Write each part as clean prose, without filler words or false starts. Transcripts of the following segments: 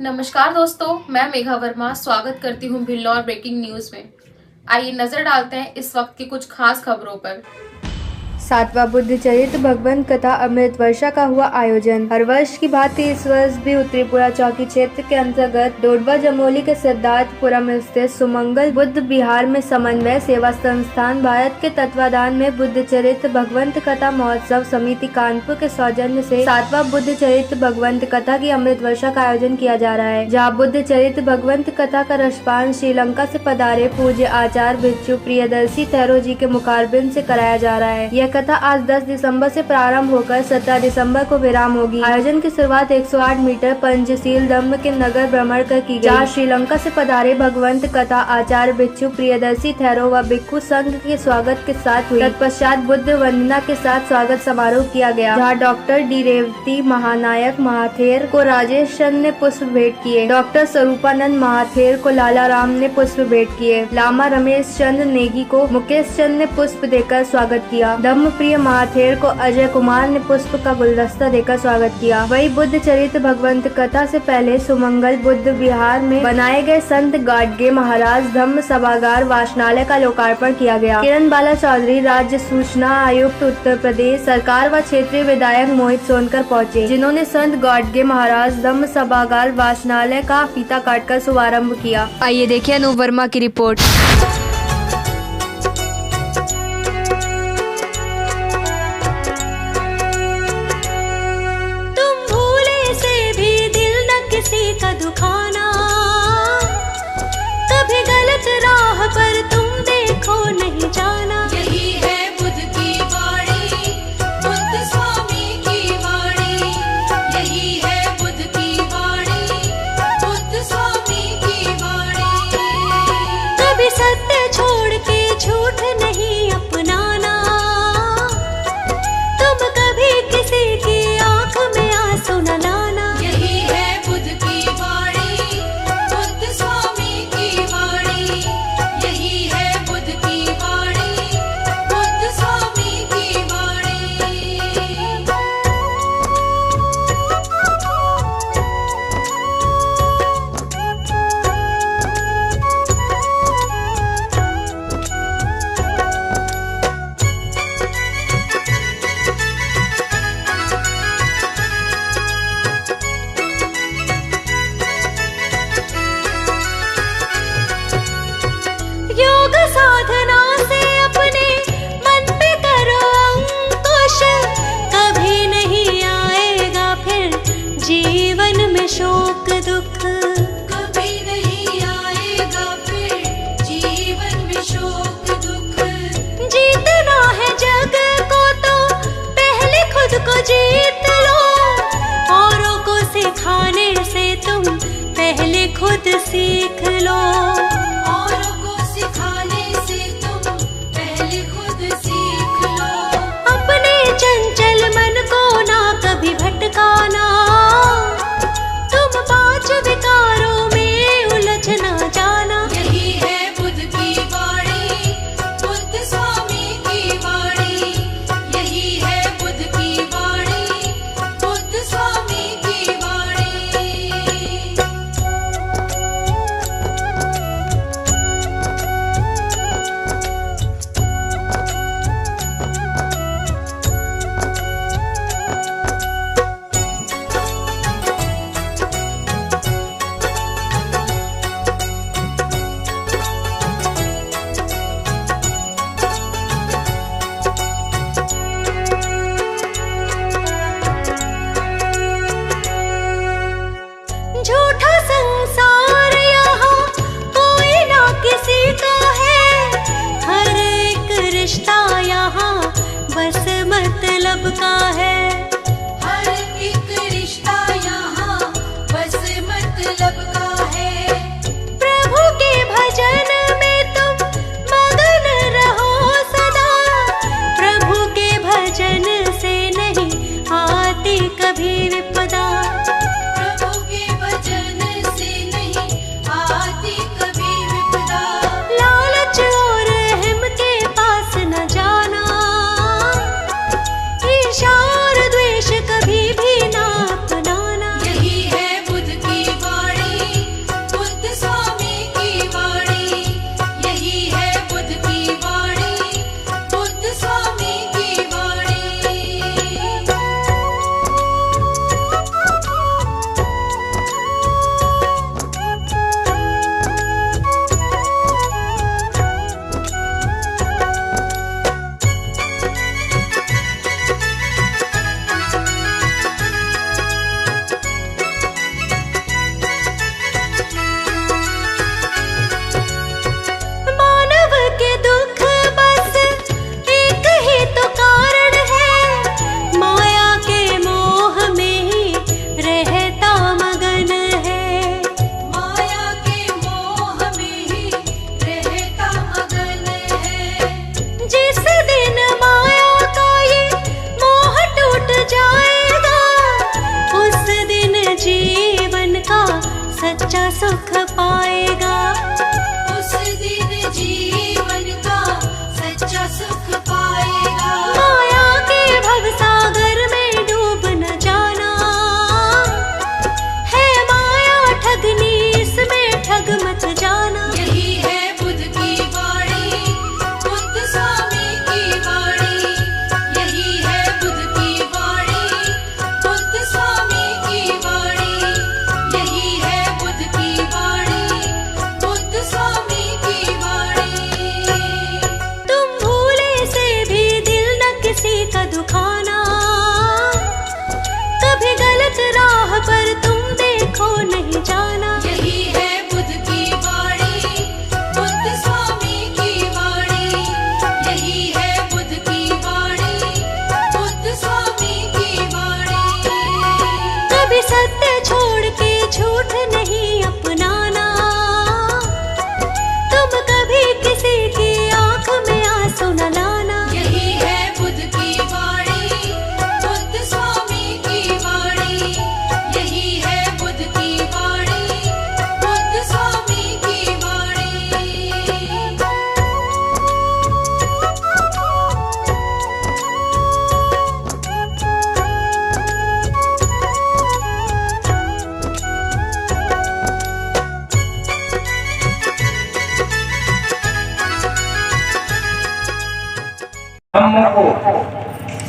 नमस्कार दोस्तों, मैं मेघा वर्मा स्वागत करती हूं भिल्लौर ब्रेकिंग न्यूज में। आइए नजर डालते हैं इस वक्त की कुछ खास खबरों पर। 7वां बुद्ध चरित्र भगवंत कथा अमृत वर्षा का हुआ आयोजन। हर वर्ष की भांति इस वर्ष भी उत्तरीपुरा चौकी क्षेत्र के अंतर्गत डोडवा जमोली के सिद्धार्थपुरम स्थित सुमंगल बुद्ध विहार में समन्वय सेवा संस्थान भारत के तत्वाधान में बुद्ध चरित्र भगवंत कथा महोत्सव समिति कानपुर के सौजन्य से 7वां बुद्ध चरित्र भगवंत कथा की अमृत वर्षा का आयोजन किया जा रहा है, जहाँ बुद्ध चरित्र भगवंत कथा का रसपान श्रीलंका से पधारे पूज्य आचार्य भिक्षु प्रियदर्शी थेरो जी के मुखारबिंद से कराया जा रहा है। यह कथा आज 10 दिसंबर से प्रारंभ होकर 17 दिसंबर को विराम होगी। आयोजन की शुरुआत 108 मीटर पंचशील धम्म के नगर भ्रमण कर की गई, जहाँ श्रीलंका से पधारे भगवंत कथा आचार्य भिक्षु प्रियदर्शी थेरो व भिक्षु संघ के स्वागत के साथ हुई। तत्पश्चात बुद्ध वंदना के साथ स्वागत समारोह किया गया, जहाँ डॉक्टर डी रेवती महानायक महाथेर को राजेश चंद ने पुष्प भेंट किए, डॉक्टर स्वरूपानंद महाथेर को लाला राम ने पुष्प भेंट किए, लामा रमेश चंद नेगी को मुकेश चंद ने पुष्प देकर स्वागत किया, प्रिय महाथेर को अजय कुमार ने पुष्प का गुलदस्ता देकर स्वागत किया। वही बुद्ध चरित्र भगवंत कथा से पहले सुमंगल बुद्ध विहार में बनाए गए संत गाडगे महाराज धम्म सभागार वाचनालय का लोकार्पण किया गया। किरण बाला चौधरी, राज्य सूचना आयुक्त उत्तर प्रदेश सरकार व क्षेत्रीय विधायक मोहित सोनकर पहुँचे, जिन्होंने संत गाडगे महाराज धम्म सभागार वाचनालय का फीता काटकर शुभारम्भ किया। आइए देखिए अनूप वर्मा की रिपोर्ट। का दुखाना कभी गलत राह पर तुम देखो नहीं जाना। यही है बुद्ध की वाणी, बुद्ध स्वामी की वाणी। यही है बुद्ध की वाणी, बुद्ध स्वामी की वाणी। कभी सत्य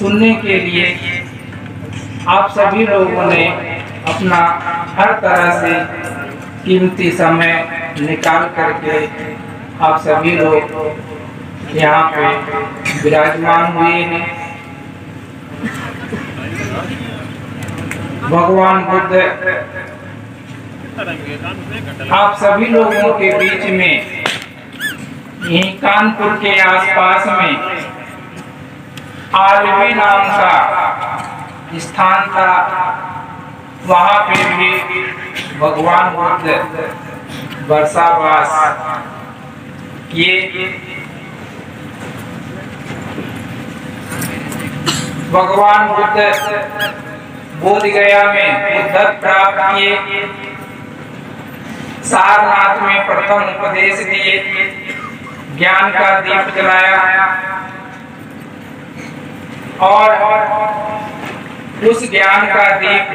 सुनने के लिए आप सभी लोगों ने अपना हर तरह से कीमती समय निकाल करके आप सभी लोग यहाँ पे विराजमान हुए हैं। भगवान बुद्ध आप सभी लोगों के बीच में यहीं कानपुर के आसपास में आरवी नाम का स्थान था, वहाँ पे भी भगवान बुद्ध वर्षावास किए। भगवान बुद्ध बोध गया में बुद्धत्व प्राप्त किए, सारनाथ में प्रथम उपदेश दिए, ज्ञान का दीप जलाया और उस ज्ञान का दीप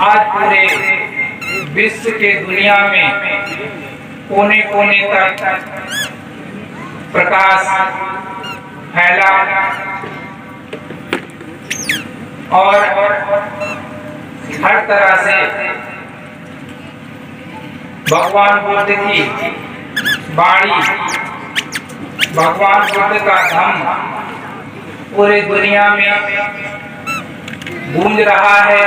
आज पूरे विश्व के दुनिया में कोने कोने तक प्रकाश फैला और हर तरह से भगवान बुद्ध की वाणी, भगवान बुद्ध का धम्म पूरी दुनिया में गूंज रहा है।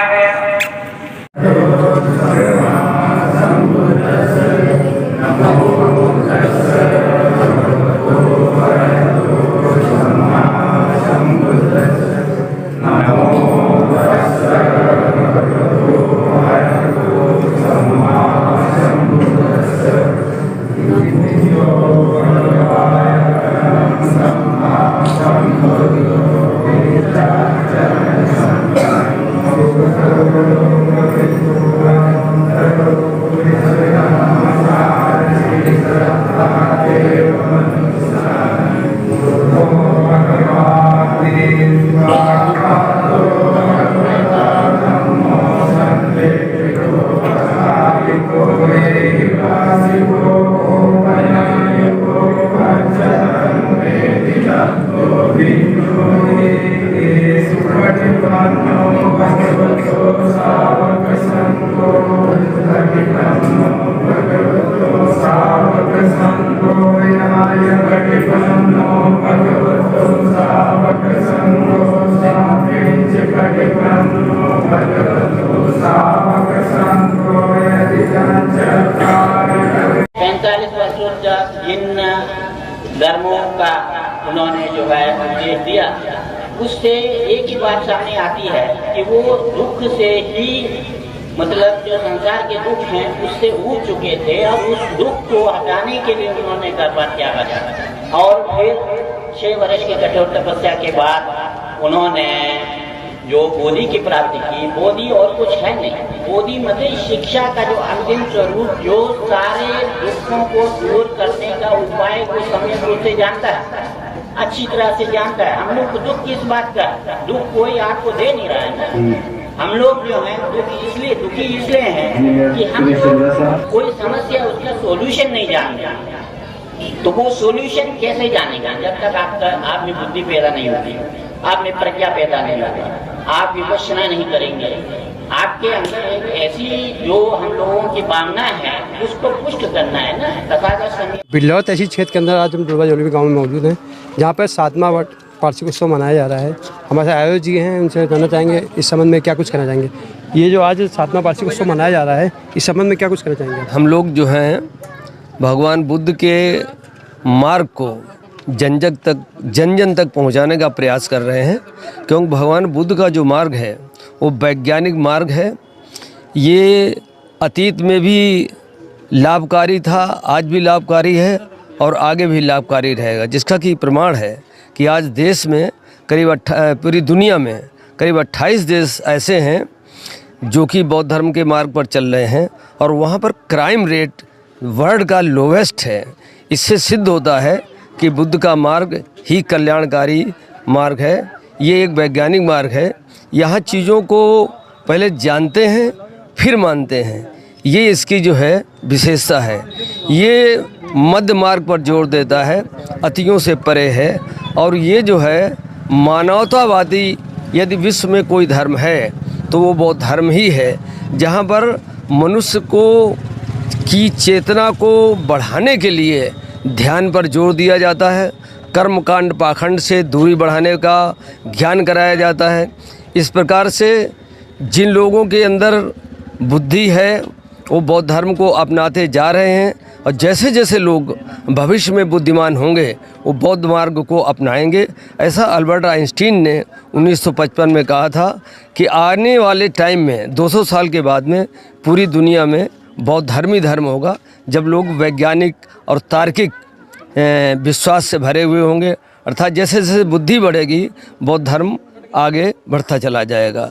जिन धर्मों का उन्होंने जो है उपदेश दिया, उससे एक ही बात सामने आती है कि वो दुख से ही, मतलब जो संसार के दुख हैं उससे उठ चुके थे। अब उस दुख को हटाने के लिए उन्होंने कर्म त्याग किया और फिर 6 वर्ष की कठोर तपस्या के बाद उन्होंने जो बोधि की प्राप्ति की। बोधि और कुछ है नहीं, बोधि मतलब शिक्षा का जो अंतिम स्वरूप, जो सारे दुखों को दूर करने का उपाय को समय रूप से जानता है, अच्छी तरह से जानता है। हम लोग को दुख किस बात का, दुख कोई आपको दे नहीं रहा है। हम लोग जो हैं दुखी इसलिए हैं कि हम लोग कोई समस्या, उसका सोल्यूशन नहीं जानते। तो वो सोल्यूशन कैसे जानेगा जब तक आप में बुद्धि पैदा नहीं होती, आप में प्रज्ञा पैदा नहीं होती, आप विपश्यना नहीं करेंगे। आपके अंदर एक ऐसी जो हम लोगों की भावना है उसको पुष्ट करना है ना। तथागत संगीत बिल्लौर तहसील क्षेत्र के अंदर आज हम डोडवा जमोली गाँव में मौजूद हैं, जहाँ पर 7वां वार्षिक उत्सव मनाया जा रहा है। हमारे आयोजक जी हैं, उनसे जानना चाहेंगे इस संबंध में क्या कुछ कहना चाहेंगे। ये जो आज 7वां वार्षिक उत्सव मनाया जा रहा है, इस संबंध में क्या कुछ कहना चाहेंगे। हम लोग जो हैं भगवान बुद्ध के मार्ग को जन जन तक पहुंचाने का प्रयास कर रहे हैं, क्योंकि भगवान बुद्ध का जो मार्ग है वो वैज्ञानिक मार्ग है। ये अतीत में भी लाभकारी था, आज भी लाभकारी है और आगे भी लाभकारी रहेगा, जिसका कि प्रमाण है कि आज देश में करीब पूरी दुनिया में करीब 28 देश ऐसे हैं जो कि बौद्ध धर्म के मार्ग पर चल रहे हैं और वहाँ पर क्राइम रेट वर्ल्ड का लोवेस्ट है। इससे सिद्ध होता है कि बुद्ध का मार्ग ही कल्याणकारी मार्ग है, ये एक वैज्ञानिक मार्ग है। यहाँ चीज़ों को पहले जानते हैं फिर मानते हैं, ये इसकी जो है विशेषता है। ये मध्य मार्ग पर जोर देता है, अतियों से परे है और ये जो है मानवतावादी यदि विश्व में कोई धर्म है तो वो बौद्ध धर्म ही है, जहाँ पर मनुष्य को की चेतना को बढ़ाने के लिए ध्यान पर जोर दिया जाता है, कर्मकांड पाखंड से दूरी बढ़ाने का ज्ञान कराया जाता है। इस प्रकार से जिन लोगों के अंदर बुद्धि है वो बौद्ध धर्म को अपनाते जा रहे हैं, और जैसे जैसे लोग भविष्य में बुद्धिमान होंगे वो बौद्ध मार्ग को अपनाएंगे। ऐसा अल्बर्ट आइंस्टीन ने 1955 में कहा था कि आने वाले टाइम में 200 साल के बाद में पूरी दुनिया में बौद्ध धर्म ही धर्म होगा, जब लोग वैज्ञानिक और तार्किक विश्वास से भरे हुए होंगे। अर्थात जैसे जैसे बुद्धि बढ़ेगी बौद्ध धर्म आगे बढ़ता चला जाएगा।